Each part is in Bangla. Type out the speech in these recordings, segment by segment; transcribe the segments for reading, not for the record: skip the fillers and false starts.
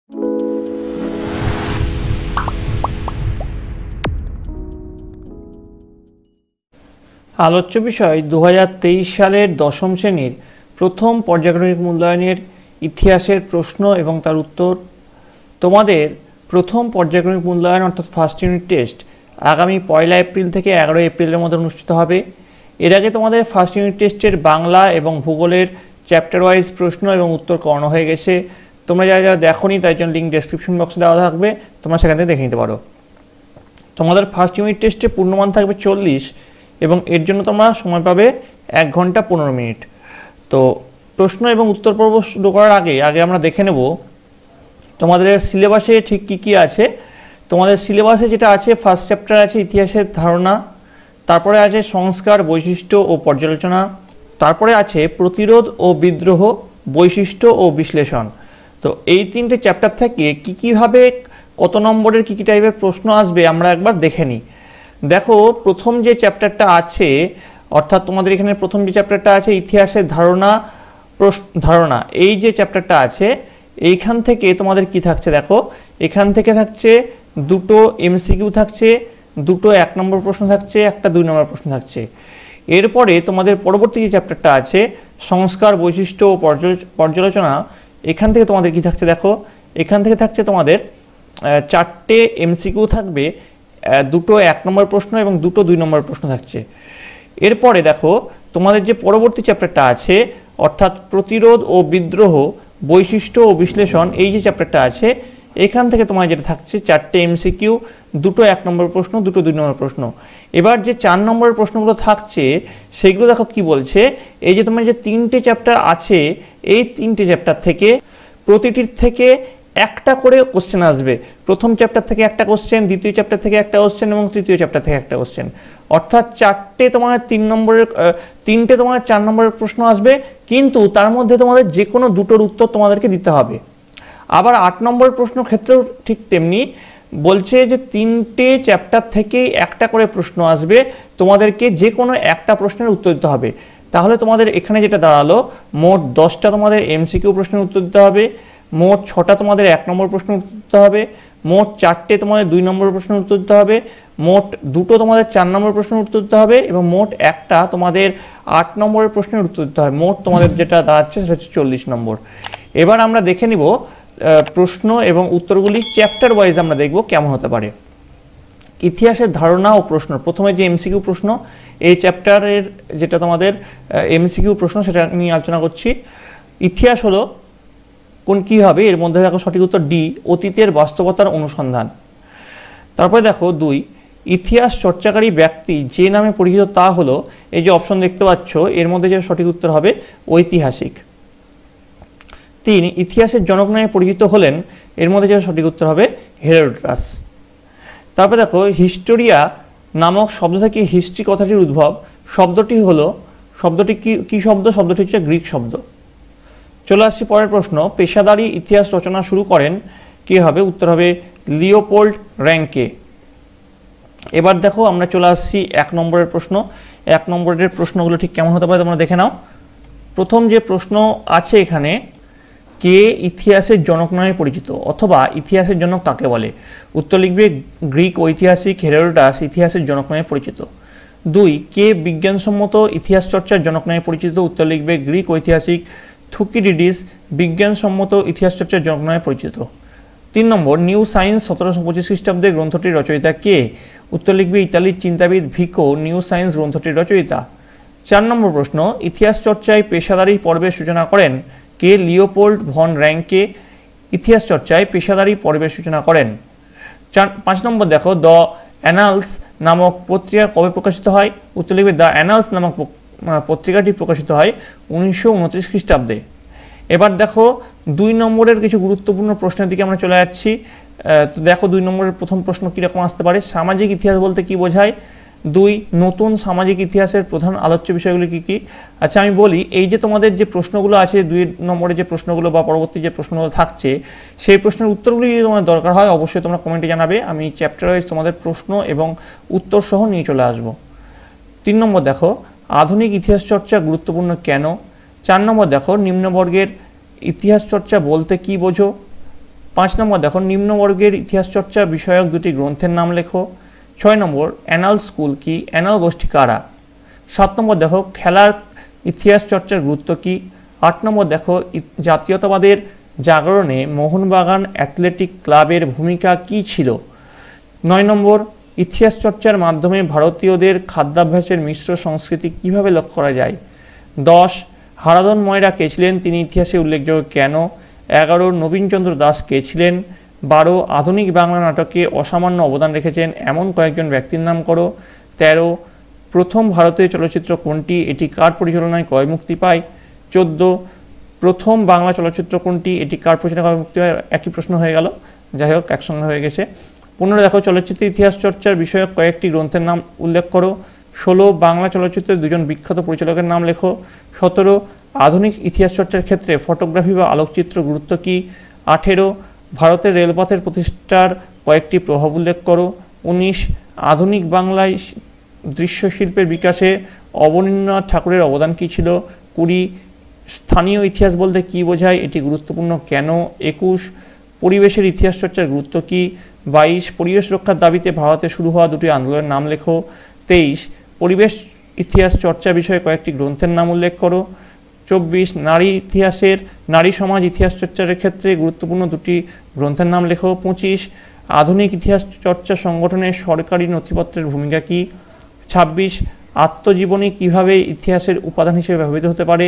আলোচ্য বিষয় 2023 সালের দশম শ্রেণীর প্রথম পর্যায়ক্রমিক মূল্যায়নের ইতিহাসের প্রশ্ন এবং তার উত্তর। তোমাদের প্রথম পর্যায়ক্রমিক মূল্যায়ন অর্থাৎ ফার্স্ট ইউনিট টেস্ট আগামী 1 এপ্রিল থেকে 11 এপ্রিলের মধ্যে অনুষ্ঠিত হবে। এর আগে তোমাদের ফার্স্ট ইউনিট টেস্টের বাংলা এবং ভূগোলের চ্যাপ্টার ওয়াইজ প্রশ্ন এবং উত্তর করানো হয়ে গেছে। তোমরা যারা যারা দেখোনি তাই জন্য লিঙ্ক ডেসক্রিপশন বক্সে দেওয়া থাকবে, তোমরা সেখান থেকে দেখে নিতে পারো। তোমাদের ফার্স্ট ইউনিট টেস্টে পূর্ণমান থাকবে 40 এবং এর জন্য তোমরা সময় পাবে 1 ঘন্টা 15 মিনিট। তো প্রশ্ন এবং উত্তর পর্ব শুরু করার আগে আমরা দেখে নেব তোমাদের সিলেবাসে ঠিক কী আছে। তোমাদের সিলেবাসে যেটা আছে, ফার্স্ট চ্যাপ্টার আছে ইতিহাসের ধারণা, তারপরে আছে সংস্কার, বৈশিষ্ট্য ও পর্যালোচনা, তারপরে আছে প্রতিরোধ ও বিদ্রোহ, বৈশিষ্ট্য ও বিশ্লেষণ। তো এই 3টে চ্যাপ্টার থেকে কীভাবে কত নম্বরের কী টাইপের প্রশ্ন আসবে আমরা একবার দেখে নিই। দেখো, প্রথম যে চ্যাপ্টারটা আছে অর্থাৎ তোমাদের এখানে প্রথম যে চ্যাপ্টারটা আছে ইতিহাসের ধারণা, এই যে চ্যাপ্টারটা আছে এইখান থেকে তোমাদের কি থাকছে দেখো, এখান থেকে থাকছে 2টো এমসিকিউ থাকছে, 2টো 1 নম্বর প্রশ্ন থাকছে, একটা 2 নম্বর প্রশ্ন থাকছে। এরপরে তোমাদের পরবর্তী যে চ্যাপ্টারটা আছে সংস্কার, বৈশিষ্ট্য ও পর্যালোচনা, এখান থেকে তোমাদের কি থাকছে দেখো, এখান থেকে থাকছে তোমাদের 4টে এমসিকিউ থাকবে, 2টো 1 নম্বর প্রশ্ন এবং 2টো 2 নম্বর প্রশ্ন থাকছে। এরপরে দেখো তোমাদের যে পরবর্তী চ্যাপ্টারটা আছে অর্থাৎ প্রতিরোধ ও বিদ্রোহ, বৈশিষ্ট্য ও বিশ্লেষণ, এই যে চ্যাপ্টারটা আছে এখান থেকে তোমার যেটা থাকছে 4টে এমসিকিউ, 2টো 1 নম্বর প্রশ্ন, 2টো 2 নম্বর প্রশ্ন। এবার যে 4 নম্বরের প্রশ্নগুলো থাকছে সেগুলো দেখো কি বলছে, এই যে তোমার যে 3টে চ্যাপ্টার আছে এই 3টে চ্যাপ্টার থেকে প্রতিটির থেকে একটা করে কোশ্চেন আসবে। প্রথম চ্যাপ্টার থেকে একটা কোশ্চেন, দ্বিতীয় চ্যাপ্টার থেকে একটা কোশ্চেন এবং তৃতীয় চ্যাপ্টার থেকে একটা কোশ্চেন। অর্থাৎ 4টে তোমার 3টে তোমার 4 নম্বরের প্রশ্ন আসবে, কিন্তু তার মধ্যে তোমাদের যে কোনো 2টোর উত্তর তোমাদেরকে দিতে হবে। আবার 8 নম্বরের প্রশ্ন ক্ষেত্রেও ঠিক তেমনি বলছে যে 3টে চ্যাপ্টার থেকেই একটা করে প্রশ্ন আসবে, তোমাদেরকে যে কোনো একটা প্রশ্নের উত্তর দিতে হবে। তাহলে তোমাদের এখানে যেটা দাঁড়ালো, মোট 10টা তোমাদের এমসিকিউ প্রশ্নের উত্তর দিতে হবে, মোট 6টা তোমাদের 1 নম্বর প্রশ্ন উত্তর দিতে হবে, মোট 4টে তোমাদের 2 নম্বর প্রশ্নের উত্তর দিতে হবে, মোট 2টো তোমাদের 4 নম্বর প্রশ্নের উত্তর দিতে হবে এবং মোট একটা তোমাদের 8 নম্বরের প্রশ্নের উত্তর দিতে হবে। মোট তোমাদের যেটা দাঁড়াচ্ছে সেটা হচ্ছে 40 নম্বর। এবার আমরা দেখে নিব প্রশ্ন এবং উত্তরগুলি চ্যাপ্টার ওয়াইজ আমরা দেখব কেমন হতে পারে। ইতিহাসের ধারণা ও প্রশ্ন, প্রথমে যে এমসিকিউ প্রশ্ন, এই চ্যাপ্টারের যেটা তোমাদের এমসিকিউ প্রশ্ন সেটা নিয়ে আলোচনা করছি। ইতিহাস হলো কি হবে, এর মধ্যে দেখো সঠিক উত্তর ডি, অতীতের বাস্তবতার অনুসন্ধান। তারপরে দেখো 2, ইতিহাস চর্চাকারী ব্যক্তি যে নামে পরিচিত তা হলো, এই যে অপশন দেখতে পাচ্ছ এর মধ্যে যে সঠিক উত্তর হবে ঐতিহাসিক। 3, ইতিহাসের জনক নামে পরিচিত হলেন, এর মধ্যে যে সঠিক উত্তর হবে হেরোডোটাস। তারপরে দেখো হিস্টোরিয়া নামক শব্দ থেকে হিস্ট্রি কথাটির উদ্ভব, শব্দটি কি শব্দ, শব্দটি হচ্ছে গ্রিক শব্দ। চলে আসছি পরের প্রশ্ন, পেশাদারি ইতিহাস রচনা শুরু করেন কে হবে, উত্তর হবে লিওপোল্ড র্যাঙ্কে। এবার দেখো আমরা চলে আসছি 1 নম্বরের প্রশ্ন। 1 নম্বরের প্রশ্নগুলো ঠিক কেমন হতে পারে তোমরা দেখে নাও। প্রথম যে প্রশ্ন আছে এখানে, কে ইতিহাসের জনক নামে পরিচিত অথবা ইতিহাসের জনক কাকে বলে, উত্তর লিখবে গ্রিক ঐতিহাসিক হেরোডোটাস ইতিহাসের জনক নামে পরিচিত। 2, কে বিজ্ঞানসম্মত ইতিহাস চর্চার জনক নামে পরিচিত, উত্তর লিখবে গ্রিক ঐতিহাসিক থুকিডিডিস বিজ্ঞানসম্মত ইতিহাস চর্চার জনক নামে পরিচিত। 3 নম্বর, নিউ সায়েন্স 1725 খ্রিস্টাব্দে গ্রন্থটির রচয়িতা কে, উত্তর লিখবে ইতালির চিন্তাবিদ ভিকো নিউ সায়েন্স গ্রন্থটির রচয়িতা। 4 নম্বর প্রশ্ন, ইতিহাস চর্চায় পেশাদারি পর্বের সূচনা করেন কে, লিওপোল্ড ভন র্যাঙ্কে ইতিহাস চর্চায় পেশাদারি পর্বের সূচনা করেন। 5 নম্বর দেখো, দ্য অ্যানালস নামক পত্রিকা কবে প্রকাশিত হয়, উত্তর লিখবে দ্য অ্যানালস নামক পত্রিকাটি প্রকাশিত হয় 1929 খ্রিস্টাব্দে। এবার দেখো 2 নম্বরের কিছু গুরুত্বপূর্ণ প্রশ্নের দিকে আমরা চলে যাচ্ছি। তো দেখো 2 নম্বরের প্রথম প্রশ্ন কীরকম আসতে পারে, সামাজিক ইতিহাস বলতে কি বোঝায়, 2, নতুন সামাজিক ইতিহাসের প্রধান আলোচ্য বিষয়গুলি কী কী। আচ্ছা আমি বলি, এই যে তোমাদের যে প্রশ্নগুলো আছে 2 নম্বরে যে প্রশ্নগুলো বা পরবর্তী যে প্রশ্নগুলো থাকছে সেই প্রশ্নের উত্তরগুলি যদি তোমাদের দরকার হয় অবশ্যই তোমরা কমেন্টে জানাবে, আমি চ্যাপ্টার ওয়াইজ তোমাদের প্রশ্ন এবং উত্তর সহ নিয়ে চলে আসবো। 3 নম্বর দেখো, আধুনিক ইতিহাস চর্চা গুরুত্বপূর্ণ কেন। 4 নম্বর দেখো, নিম্নবর্গের ইতিহাস চর্চা বলতে কি বোঝো। 5 নম্বর দেখো নিম্নবর্গের ইতিহাস চর্চা বিষয়ক দুটি গ্রন্থের নাম লেখো। 6 নম্বর অ্যানাল স্কুল কি, অ্যানাল গোষ্ঠী কারা। 7 নম্বর দেখো খেলার ইতিহাস চর্চার গুরুত্ব কি। 8 নম্বর দেখো জাতীয়তাবাদের জাগরণে মোহনবাগান অ্যাথলেটিক ক্লাবের ভূমিকা কি ছিল। 9 নম্বর ইতিহাস চর্চার মাধ্যমে ভারতীয়দের খাদ্যাভ্যাসের মিশ্র সংস্কৃতি কিভাবে লক্ষ্য করা যায়। 10 হারাধন ময়রা কে ছিলেন, তিনি ইতিহাসে উল্লেখযোগ্য কেন। 11 নবীনচন্দ্র দাস কে ছিলেন। 12 আধুনিক বাংলা নাটকে অসামান্য অবদান রেখেছেন এমন কয়েকজন ব্যক্তির নাম করো। 13 প্রথম ভারতীয় চলচ্চিত্র কোনটি, এটি কার পরিচালনায় কবে মুক্তি পায়। 14 প্রথম বাংলা চলচ্চিত্র কোনটি, এটি কার পরিচালনায় কবে মুক্তি পায়। একই প্রশ্ন হয়ে গেল, যাই হোক একসঙ্গে হয়ে গেছে। 15 দেখো চলচ্চিত্র ইতিহাস চর্চার বিষয়ক কয়েকটি গ্রন্থের নাম উল্লেখ করো। 16 বাংলা চলচ্চিত্রের দুজন বিখ্যাত পরিচালকের নাম লেখো। 17 আধুনিক ইতিহাস চর্চার ক্ষেত্রে ফটোগ্রাফি বা আলোকচিত্র গুরুত্ব কী। 18 ভারতের রেলপথের প্রতিষ্ঠার কয়েকটি প্রভাব উল্লেখ করো। 19 আধুনিক বাংলায় দৃশ্যশিল্পের বিকাশে অবনীন্দ্রনাথ ঠাকুরের অবদান কী ছিল। 20 স্থানীয় ইতিহাস বলতে কী বোঝায়, এটি গুরুত্বপূর্ণ কেন। 21 পরিবেশের ইতিহাস চর্চার গুরুত্ব কী। 22 পরিবেশ রক্ষার দাবিতে ভারতে শুরু হওয়া দুটি আন্দোলনের নাম লেখো। 23 পরিবেশ ইতিহাস চর্চা বিষয়ে কয়েকটি গ্রন্থের নাম উল্লেখ করো। 24 নারী সমাজ ইতিহাস চর্চার ক্ষেত্রে গুরুত্বপূর্ণ দুটি গ্রন্থের নাম লেখো। 25 আধুনিক ইতিহাস চর্চা সংগঠনে সরকারি নথিপত্রের ভূমিকা কী। 26 আত্মজীবনী কিভাবে ইতিহাসের উপাদান হিসেবে ব্যবহৃত হতে পারে।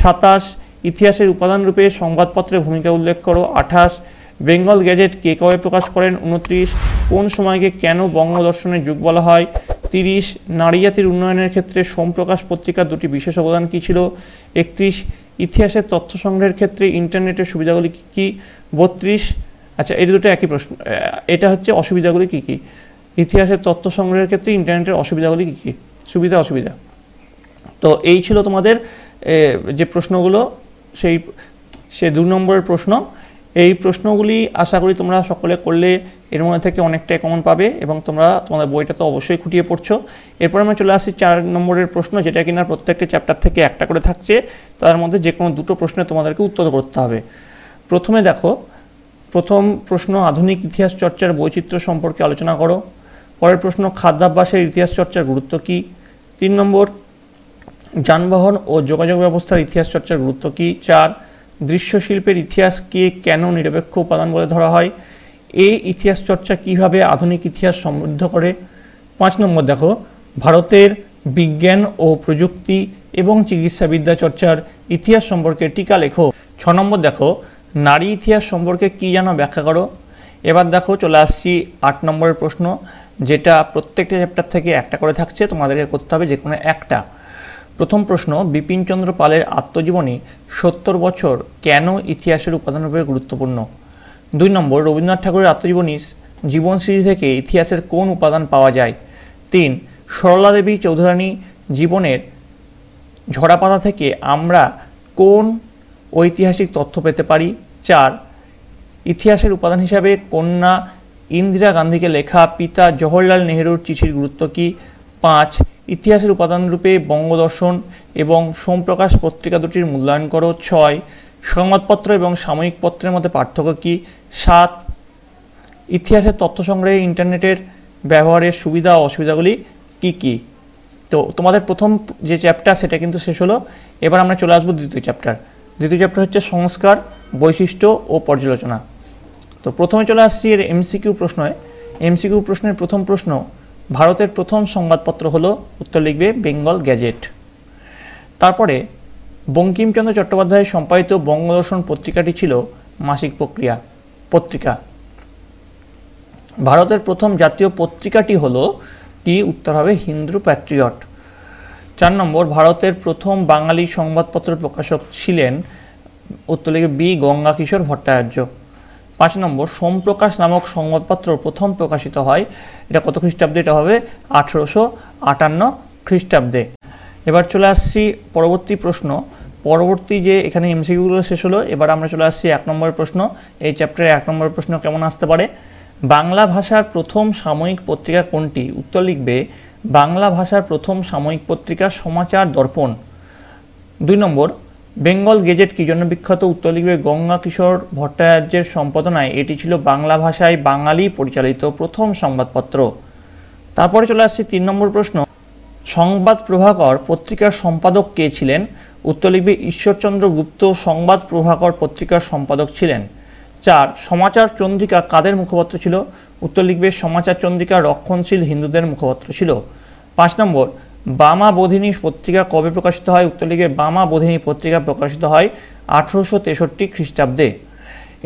27 ইতিহাসের উপাদান রূপে সংবাদপত্রের ভূমিকা উল্লেখ করো। 28 বেঙ্গল গ্যাজেট কে কবে প্রকাশ করেন। 29 কোন সময়কে কেন বঙ্গদর্শনের যুগ বলা হয়। 30 নারী জাতির উন্নয়নের ক্ষেত্রে সোমপ্রকাশ পত্রিকার দুটি বিশেষ অবদান কী ছিল। 31 ইতিহাসের তথ্য সংগ্রহের ক্ষেত্রে ইন্টারনেটের সুবিধাগুলি কী কী। 32 আচ্ছা এই দুটো একই প্রশ্ন, এটা হচ্ছে অসুবিধাগুলি কী কী। ইতিহাসের তথ্য সংগ্রহের ক্ষেত্রে ইন্টারনেটের অসুবিধাগুলি কী কী, সুবিধা অসুবিধা। তো এই ছিল তোমাদের যে প্রশ্নগুলো, সেই 2 নম্বরের প্রশ্ন। এই প্রশ্নগুলি আশা করি তোমরা সকলে করলে এর মধ্যে থেকে অনেকটাই কমন পাবে এবং তোমাদের বইটা তো অবশ্যই খুঁটিয়ে পড়ছো। এরপর আমরা চলে আসছি 4 নম্বরের প্রশ্ন, যেটা কিনা প্রত্যেকটা চ্যাপ্টার থেকে একটা করে থাকছে, তার মধ্যে যে কোনো দুটো প্রশ্নে তোমাদেরকে উত্তর করতে হবে। প্রথমে দেখো প্রথম প্রশ্ন আধুনিক ইতিহাস চর্চার বৈচিত্র্য সম্পর্কে আলোচনা করো। পরের প্রশ্ন খাদ্যাভ্যাসের ইতিহাস চর্চার গুরুত্ব কী। 3 নম্বর যানবাহন ও যোগাযোগ ব্যবস্থার ইতিহাস চর্চার গুরুত্ব কী। 4 দৃশ্যশিল্পের ইতিহাসকে কেন নিরপেক্ষ উপাদান বলে ধরা হয়। এই ইতিহাস চর্চা কিভাবে আধুনিক ইতিহাস সমৃদ্ধ করে। 5 নম্বর দেখো ভারতের বিজ্ঞান ও প্রযুক্তি এবং চিকিৎসাবিদ্যা চর্চার ইতিহাস সম্পর্কে টিকা লেখো। 6 নম্বর দেখো নারী ইতিহাস সম্পর্কে কী জানো ব্যাখ্যা করো। এবার দেখো চলে আসছি 8 নম্বরের প্রশ্ন, যেটা প্রত্যেকটা চ্যাপ্টার থেকে একটা করে থাকছে, তোমাদেরকে করতে হবে যে কোনো একটা। প্রথম প্রশ্ন বিপিনচন্দ্র পালের আত্মজীবনী 70 বছর কেন ইতিহাসের উপাদানরূপে গুরুত্বপূর্ণ। 2 নম্বর রবীন্দ্রনাথ ঠাকুরের আত্মজীবনী জীবনস্মৃতি থেকে ইতিহাসের কোন উপাদান পাওয়া যায়। 3 সরলা দেবী চৌধুরানী জীবনের ঝরাপাতা থেকে আমরা কোন ঐতিহাসিক তথ্য পেতে পারি। 4 ইতিহাসের উপাদান হিসাবে কন্যা ইন্দিরা গান্ধীকে লেখা পিতা জওহরলাল নেহরুর চিঠির গুরুত্ব কী। 5 ইতিহাসের উপাদান রূপে বঙ্গদর্শন এবং সোমপ্রকাশ পত্রিকা দুটির মূল্যায়ন করো। 6 সংবাদপত্র এবং সাময়িক পত্রের মধ্যে পার্থক্য কী। 7 ইতিহাসের তথ্য সংগ্রহে ইন্টারনেটের ব্যবহারের সুবিধা ও অসুবিধাগুলি কী কী। তো তোমাদের প্রথম যে চ্যাপ্টার সেটা কিন্তু শেষ হলো। এবার আমরা চলে আসবো দ্বিতীয় চ্যাপ্টার। দ্বিতীয় চ্যাপ্টার হচ্ছে সংস্কার, বৈশিষ্ট্য ও পর্যালোচনা। তো প্রথমে চলে আসছি এর এমসিকিউ প্রশ্নে। এমসিকিউ প্রশ্নের প্রথম প্রশ্ন ভারতের প্রথম সংবাদপত্র হলো, উত্তর লিখবে বেঙ্গল গ্যাজেট। তারপরে বঙ্কিমচন্দ্র চট্টোপাধ্যায় সম্পাদিত বঙ্গদর্শন পত্রিকাটি ছিল মাসিক পত্রিকা। ভারতের প্রথম জাতীয় পত্রিকাটি হলো কি, উত্তর হবে হিন্দু প্যাট্রিয়ট। 4 নম্বর ভারতের প্রথম বাঙালি সংবাদপত্র প্রকাশক ছিলেন, উত্তর লিখবে বি গঙ্গা কিশোর ভট্টাচার্য। 5 নম্বর সোমপ্রকাশ নামক সংবাদপত্র প্রথম প্রকাশিত হয়, এটা কত খ্রিস্টাব্দে, এটা হবে 1858 খ্রিস্টাব্দে। এবার চলে আসছি পরবর্তী প্রশ্ন। পরবর্তী যে এখানে এমসিকিউগুলো শেষ হলো, এবার আমরা চলে আসছি 1 নম্বরের প্রশ্ন। এই চ্যাপ্টারে 1 নম্বরের প্রশ্ন কেমন আসতে পারে। বাংলা ভাষার প্রথম সাময়িক পত্রিকা কোনটি, উত্তর লিখবে বাংলা ভাষার প্রথম সাময়িক পত্রিকা সমাচার দর্পণ। 2 নম্বর বেঙ্গল গেজেট কি জন্য বিখ্যাত? উত্তর লিখবে গঙ্গা কিশোর ভট্টাচার্যের সম্পাদনায় এটি ছিল বাংলা ভাষায় বাঙালি পরিচালিত প্রথম সংবাদপত্র। তারপরে চলে আসছে 3 নম্বর প্রশ্ন, সংবাদ প্রভাকর পত্রিকার সম্পাদক কে ছিলেন? উত্তর লিখবে ঈশ্বরচন্দ্র গুপ্ত সংবাদ প্রভাকর পত্রিকার সম্পাদক ছিলেন। 4 সমাচার চন্দ্রিকা কাদের মুখপত্র ছিল? উত্তর লিখবে সমাচার চন্দ্রিকা রক্ষণশীল হিন্দুদের মুখপত্র ছিল। 5 নম্বর বামা বোধিনী পত্রিকা কবে প্রকাশিত হয়? উত্তর লিখবে বামা বোধিনী পত্রিকা প্রকাশিত হয় 1863 খ্রিস্টাব্দে।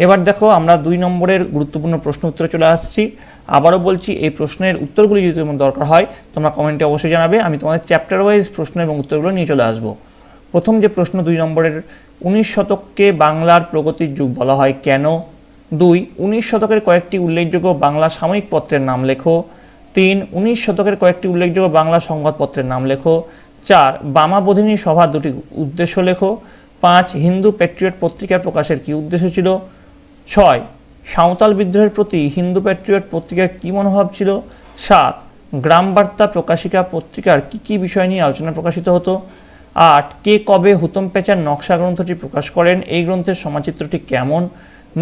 এবার দেখো আমরা 2 নম্বরের গুরুত্বপূর্ণ প্রশ্ন উত্তরে চলে আসছি। আবারও বলছি, এই প্রশ্নের উত্তরগুলি যদি তোমার দরকার হয় তোমরা কমেন্টে অবশ্যই জানাবে, আমি তোমাদের চ্যাপ্টার ওয়াইজ প্রশ্ন এবং উত্তরগুলো নিয়ে চলে আসবো। প্রথম যে প্রশ্ন 2 নম্বরের, 19 শতককে বাংলার প্রগতির যুগ বলা হয় কেন? 2 19 শতকের কয়েকটি উল্লেখযোগ্য বাংলা সাময়িক পত্রের নাম লেখো। 3 19 শতকের কয়েকটি উল্লেখযোগ্য বাংলা সংবাদপত্রের নাম লেখো। 4 বামা বোধিনী সভার 2টি উদ্দেশ্য লেখো। 5 হিন্দু প্যাট্রিয়ট পত্রিকার প্রকাশের কী উদ্দেশ্য ছিল? 6 সাঁওতাল বিদ্রোহের প্রতি হিন্দু প্যাট্রিয়ট পত্রিকার কী মনোভাব ছিল? 7 গ্রাম বার্তা প্রকাশিকা পত্রিকার কী কী বিষয় নিয়ে আলোচনা প্রকাশিত হতো? 8 কে কবে হুতম পেঁচার নকশা গ্রন্থটি প্রকাশ করেন? এই গ্রন্থের সমাচিত্রটি কেমন?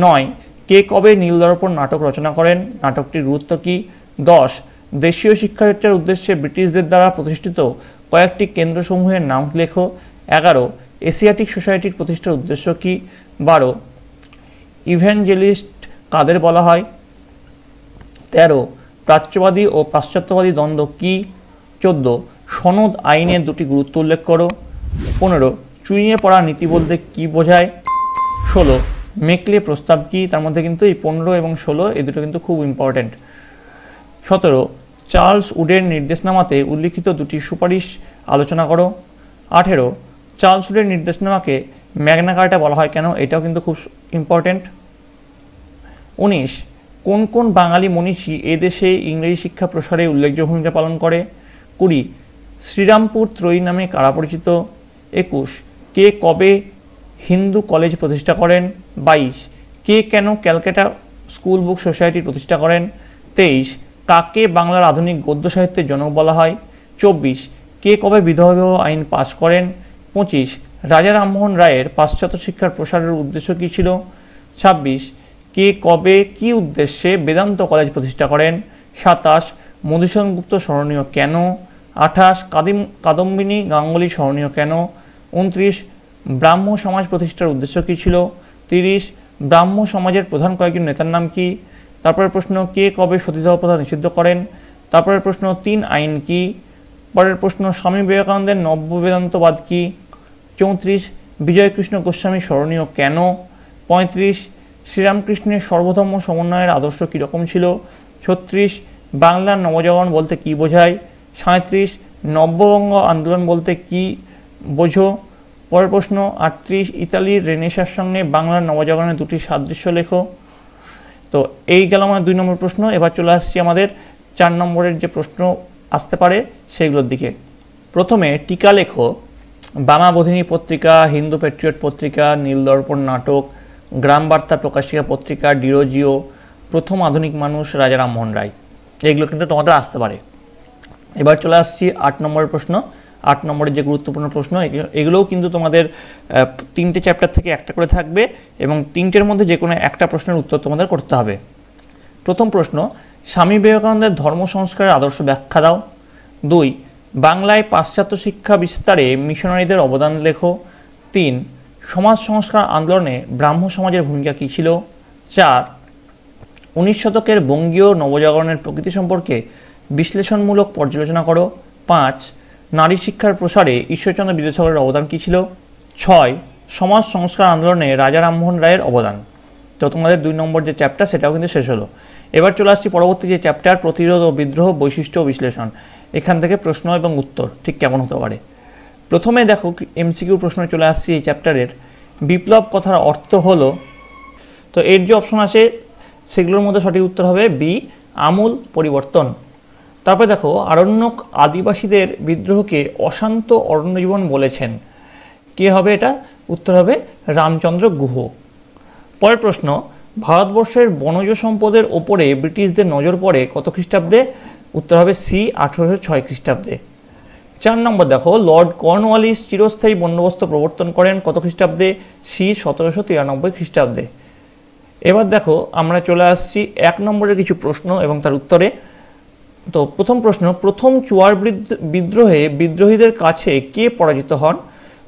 9 কে কবে নীলদর্পণ নাটক রচনা করেন? নাটকটির গুরুত্ব কী? 10 দেশীয় শিক্ষাচর্চার উদ্দেশ্যে ব্রিটিশদের দ্বারা প্রতিষ্ঠিত কয়েকটি কেন্দ্রসমূহের নাম লেখো। 11 এশিয়াটিক সোসাইটির প্রতিষ্ঠার উদ্দেশ্য কী? 12 ইভ্যাঞ্জেলিস্ট কাদের বলা হয়? 13 প্রাচ্যবাদী ও পাশ্চাত্যবাদী দ্বন্দ্ব কী? 14 সনদ আইনের 2টি গুরুত্ব উল্লেখ করো। 15 চুইয়ে পড়া নীতি বলতে কী বোঝায়? 16 মেকলে প্রস্তাব কী? তার মধ্যে কিন্তু এই 15 এবং 16 এই দুটো কিন্তু খুব ইম্পর্টেন্ট। 17 চার্লস উডের নির্দেশনামাতে উল্লিখিত 2টি সুপারিশ আলোচনা করো। 18 চার্লস উডের নির্দেশনামাকে ম্যাগনা কার্টা বলা হয় কেন? এটাও কিন্তু খুব ইম্পর্টেন্ট। 19 কোন কোন বাঙালি মনীষী এদেশে ইংরেজি শিক্ষা প্রসারে উল্লেখযোগ্য ভূমিকা পালন করে? 20 শ্রীরামপুর ত্রয়ী নামে কারা পরিচিত? 21 কে কবে হিন্দু কলেজ প্রতিষ্ঠা করেন? 22 কে কেন ক্যালকাটা স্কুল বুক সোসাইটি প্রতিষ্ঠা করেন? 23 কাকে বাংলার আধুনিক গদ্য সাহিত্যের জনক বলা হয়? 24 কে কবে বিধবা বিবাহ আইন পাশ করেন? 25 রাজা রামমোহন রায়ের পাশ্চাত্য শিক্ষার প্রসারের উদ্দেশ্য কী ছিল? 26 কে কবে কী উদ্দেশ্যে বেদান্ত কলেজ প্রতিষ্ঠা করেন? 27 মধুসূদন গুপ্ত স্মরণীয় কেন? 28 কাদম্বিনী গাঙ্গুলি স্মরণীয় কেন? 29 ব্রাহ্ম সমাজ প্রতিষ্ঠার উদ্দেশ্য কী ছিল? 30 ব্রাহ্ম সমাজের প্রধান কয়েকজন নেতার নাম কি? তারপরের প্রশ্ন কে কবে সতীদাহ প্রথা নিষিদ্ধ করেন? তারপরের প্রশ্ন 3 আইন কি? পরের প্রশ্ন স্বামী বিবেকানন্দের নব্য বেদান্তবাদ কি? 34 বিজয়কৃষ্ণ গোস্বামী স্মরণীয় কেন? 35 শ্রীরামকৃষ্ণের সর্বধর্ম সমন্বয়ের আদর্শ কীরকম ছিল? 36 বাংলার নবজাগরণ বলতে কী বোঝায়? 37 নব্যবঙ্গ আন্দোলন বলতে কী বোঝো? পরের প্রশ্ন 38 ইতালির রেনেসার সঙ্গে বাংলার নবজাগরণের 2টি সাদৃশ্য লেখো। তো এই গেল আমাদের 2 নম্বর প্রশ্ন। এবার চলে আসছি আমাদের 4 নম্বরের যে প্রশ্ন আসতে পারে সেইগুলোর দিকে। প্রথমে টিকা লেখো বামা বোধিনী পত্রিকা, হিন্দু প্যাট্রিয়ট পত্রিকা, নীলদর্পণ নাটক, গ্রাম বার্তা প্রকাশিকা পত্রিকা, ডিরোজিও, প্রথম আধুনিক মানুষ, রাজা রামমোহন রায়। এগুলো কিন্তু তোমাদের আসতে পারে। এবার চলে আসছি 8 নম্বরের প্রশ্ন। 8 নম্বরের যে গুরুত্বপূর্ণ প্রশ্ন এগুলোও কিন্তু তোমাদের 3টে চ্যাপ্টার থেকে একটা করে থাকবে এবং 3টের মধ্যে যে কোনো একটা প্রশ্নের উত্তর তোমাদের করতে হবে। প্রথম প্রশ্ন স্বামী বিবেকানন্দের ধর্ম সংস্কারের আদর্শ ব্যাখ্যা দাও। 2 বাংলায় পাশ্চাত্য শিক্ষা বিস্তারে মিশনারিদের অবদান লেখো। 3 সমাজ সংস্কার আন্দোলনে ব্রাহ্ম সমাজের ভূমিকা কী ছিল? 4 19 শতকের বঙ্গীয় নবজাগরণের প্রকৃতি সম্পর্কে বিশ্লেষণমূলক পর্যালোচনা করো। 5 নারী শিক্ষার প্রসারে ঈশ্বরচন্দ্র বিদ্যাসাগরের অবদান কী ছিল? 6 সমাজ সংস্কার আন্দোলনে রাজা রামমোহন রায়ের অবদান। তো তোমাদের 2 নম্বর যে চ্যাপ্টার সেটাও কিন্তু শেষ হলো। এবার চলে আসছি পরবর্তী যে চ্যাপ্টার প্রতিরোধ ও বিদ্রোহ, বৈশিষ্ট্য ও বিশ্লেষণ। এখান থেকে প্রশ্ন এবং উত্তর ঠিক কেমন হতে পারে। প্রথমে দেখো এমসিকিউ প্রশ্ন চলে আসছি এই চ্যাপ্টারের। বিপ্লব কথার অর্থ হলো, তো এর যে অপশন আছে সেগুলোর মধ্যে সঠিক উত্তর হবে বি আমূল পরিবর্তন। তারপরে দেখো আরণ্যক আদিবাসীদের বিদ্রোহকে অশান্ত অরণ্য জীবন বলেছেন। কে হবে এটা? উত্তর হবে রামচন্দ্র গুহ। পরের প্রশ্ন ভারতবর্ষের বনজ সম্পদের ওপরে ব্রিটিশদের নজর পড়ে কত খ্রিস্টাব্দে? উত্তর হবে সি 1806 খ্রিস্টাব্দে। 4 নম্বর দেখো, লর্ড কর্নওয়ালিস চিরস্থায়ী বন্দোবস্ত প্রবর্তন করেন কত খ্রিস্টাব্দে? সি 1793 খ্রিস্টাব্দে। এবার দেখো আমরা চলে আসছি 1 নম্বরের কিছু প্রশ্ন এবং তার উত্তরে। তো প্রথম প্রশ্ন, প্রথম চুয়ার বিদ্রোহে বিদ্রোহীদের কাছে কে পরাজিত হন?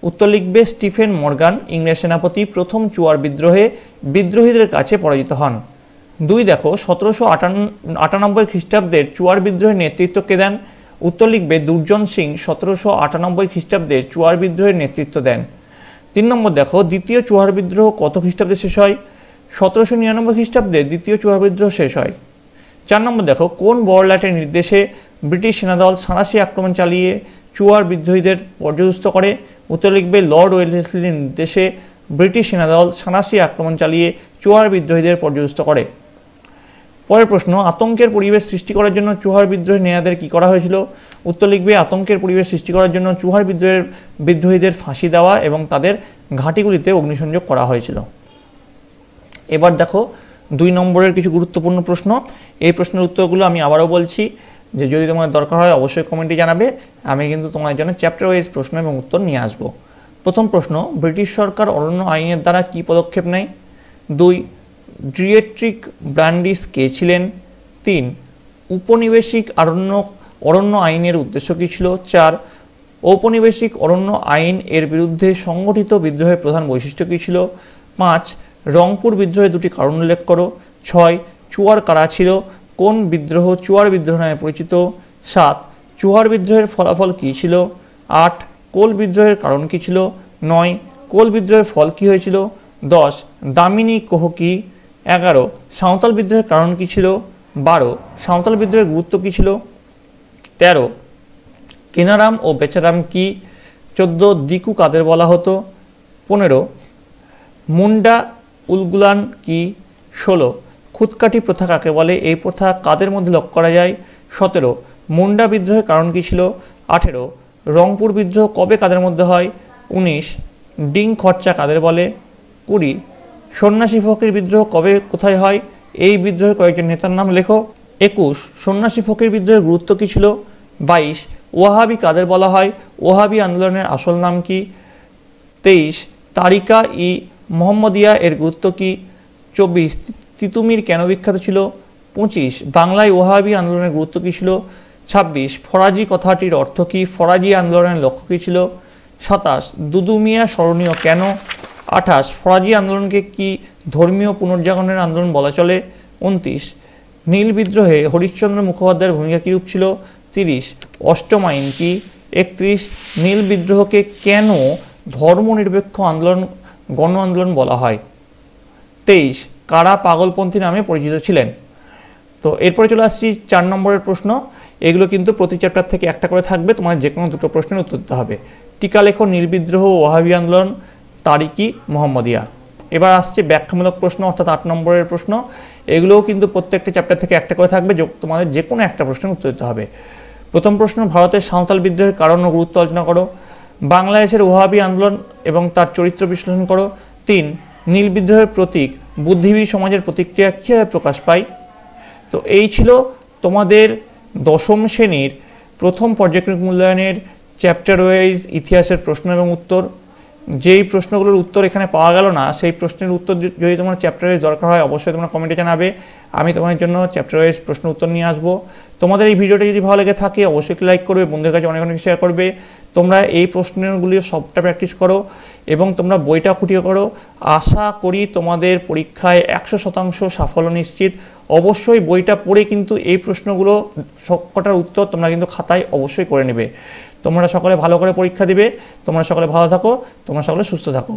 উত্তর লিখবে স্টিফেন মর্গান, ইংরেজ সেনাপতি, প্রথম চুয়ার বিদ্রোহে বিদ্রোহীদের কাছে পরাজিত হন। 2 দেখো, 1798 খ্রিস্টাব্দের চুয়ার বিদ্রোহের নেতৃত্ব কে দেন? উত্তর লিখবে দুর্জন সিং 1798 খ্রিস্টাব্দের চুয়ার বিদ্রোহের নেতৃত্ব দেন। 3 নম্বর দেখো, দ্বিতীয় চুয়ার বিদ্রোহ কত খ্রিস্টাব্দে শেষ হয়? 1799 খ্রিস্টাব্দে দ্বিতীয় চুয়ার বিদ্রোহ শেষ হয়। 4 নম্বর দেখো, কোন বড়লাটের নির্দেশে ব্রিটিশ সেনাদল সাঁড়াশি আক্রমণ চালিয়ে চুয়ার বিদ্রোহীদের পর্যদস্ত করে? উত্তর লিখবে লর্ড ওয়েলেসলির নির্দেশে ব্রিটিশ সেনাদল সাঁড়াশি আক্রমণ চালিয়ে চুয়ার বিদ্রোহীদের পর্যদস্ত করে। পরের প্রশ্ন, আতঙ্কের পরিবেশ সৃষ্টি করার জন্য চুয়ার বিদ্রোহী নেতাদের কী করা হয়েছিল? উত্তর লিখবে আতঙ্কের পরিবেশ সৃষ্টি করার জন্য চুয়ার বিদ্রোহীদের ফাঁসি দেওয়া এবং তাদের ঘাঁটিগুলিতে অগ্নিসংযোগ করা হয়েছিল। এবার দেখো 2 নম্বরের কিছু গুরুত্বপূর্ণ প্রশ্ন। এই প্রশ্নের উত্তরগুলো আমি আবারও বলছি, যে যদি তোমার দরকার হয় অবশ্যই কমেন্টে জানাবে। আমি কিন্তু তোমার জন্য চ্যাপ্টার ওয়াইজ প্রশ্ন এবং উত্তর নিয়ে আসব। প্রথম প্রশ্ন, ব্রিটিশ সরকার অরণ্য আইনের দ্বারা কী পদক্ষেপ নেয়? 2 ডিয়েট্রিক ব্র্যান্ডিস কে ছিলেন? 3 উপনিবেশিক অরণ্য আইনের উদ্দেশ্য কী ছিল? 4 ঔপনিবেশিক অরণ্য আইন এর বিরুদ্ধে সংগঠিত বিদ্রোহের প্রধান বৈশিষ্ট্য কী ছিল? 5 রংপুর বিদ্রোহের 2টি কারণ উল্লেখ করো। 6 চুয়ার কারা ছিল? কোন বিদ্রোহ চুয়ার বিদ্রোহ নামে পরিচিত? 7 চুয়ার বিদ্রোহের ফলাফল কী ছিল? 8 কোল বিদ্রোহের কারণ কী ছিল? 9 কোল বিদ্রোহের ফল কী হয়েছিল? 10 দামিনী কোহ কি? 11 সাঁওতাল বিদ্রোহের কারণ কী ছিল? 12 সাঁওতাল বিদ্রোহের গুরুত্ব কী ছিল? 13 কেনারাম ও বেচারাম কি? 14 দিকু কাদের বলা হতো? 15 মুন্ডা উলগুলান কি? 16 খুদকাঠি প্রথা কাকে বলে? এই প্রথা কাদের মধ্যে লক্ষ্য করা যায়? 17 মুন্ডা বিদ্রোহের কারণ কী ছিল? 18 রংপুর বিদ্রোহ কবে কাদের মধ্যে হয়? 19 ডিং খরচা কাদের বলে? 20 সন্ন্যাসী ফকির বিদ্রোহ কবে কোথায় হয়? এই বিদ্রোহের কয়েকজন নেতার নাম লেখো। 21 সন্ন্যাসী ফকির বিদ্রোহের গুরুত্ব কী ছিল? 22 ওয়াহাবি কাদের বলা হয়? ওয়াহাবি আন্দোলনের আসল নাম কি? 23 তারিকা ই মোহাম্মদিয়া এর গুরুত্ব কী? 24 তিতুমির কেন বিখ্যাত ছিল? 25 বাংলায় ওয়াহাবি আন্দোলনের গুরুত্ব কী ছিল? 26 ফরাজি কথাটির অর্থ কী? ফরাজি আন্দোলনের লক্ষ্য কী ছিল? 27 দুদুমিয়া স্মরণীয় কেন? 28 ফরাজি আন্দোলনকে কি ধর্মীয় পুনর্জাগরণের আন্দোলন বলা চলে? 29 নীল বিদ্রোহে হরিশ্চন্দ্র মুখোপাধ্যায়ের ভূমিকা কীরূপ ছিল? 30 অষ্টম আইন কি? 31 নীল বিদ্রোহকে কেন ধর্মনিরপেক্ষ আন্দোলন গণ আন্দোলন বলা হয়? 23 কারা পাগলপন্থী নামে পরিচিত ছিলেন? তো এরপরে চলে আসছি 4 নম্বরের প্রশ্ন। এগুলো কিন্তু প্রতি চ্যাপ্টার থেকে একটা করে থাকবে, তোমার যে কোনো 2টো প্রশ্নের উত্তর দিতে হবে। টিকা লেখো নীল বিদ্রোহ ও ওয়াহাবি আন্দোলন তারিকি মোহাম্মদিয়া। এবার আসছে ব্যাখ্যামূলক প্রশ্ন, অর্থাৎ 8 নম্বরের প্রশ্ন। এগুলোও কিন্তু প্রত্যেকটা চ্যাপ্টার থেকে একটা করে থাকবে, তোমাদের যে কোনো একটা প্রশ্নের উত্তর দিতে হবে। প্রথম প্রশ্ন, ভারতের সাঁওতাল বিদ্রোহের কারণ ও গুরুত্ব আলোচনা করো। বাংলাদেশের ওয়াহাবি আন্দোলন এবং তার চরিত্র বিশ্লেষণ করো। 3 নীল বিদ্রোহের প্রতীক বুদ্ধিজীবী সমাজের প্রতিক্রিয়া কীভাবে প্রকাশ পায়? তো এই ছিল তোমাদের 10ম শ্রেণীর প্রথম পর্যায়ক্রমিক মূল্যায়নের চ্যাপ্টার ওয়াইজ ইতিহাসের প্রশ্ন এবং উত্তর। যেই প্রশ্নগুলোর উত্তর এখানে পাওয়া গেল না, সেই প্রশ্নের উত্তর যদি তোমার চ্যাপ্টার ওয়াইজ দরকার হয় অবশ্যই তোমরা কমেন্টে জানাবে। আমি তোমাদের জন্য চ্যাপ্টার ওয়াইজ প্রশ্ন উত্তর নিয়ে আসবো। তোমাদের এই ভিডিওটা যদি ভালো লেগে থাকে অবশ্যই লাইক করবে, বন্ধুদের কাছে অনেক অনেক শেয়ার করবে। তোমরা এই প্রশ্নগুলি সবটা প্র্যাকটিস করো এবং তোমরা বইটা খুঁটিয়ে করো। আশা করি তোমাদের পরীক্ষায় 100% সাফল্য নিশ্চিত। অবশ্যই বইটা পড়ে কিন্তু এই প্রশ্নগুলো সবকটার উত্তর তোমরা কিন্তু খাতায় অবশ্যই করে নেবে। তোমরা সকলে ভালো করে পরীক্ষা দিবে। তোমরা সকলে ভালো থাকো, তোমরা সকলে সুস্থ থাকো।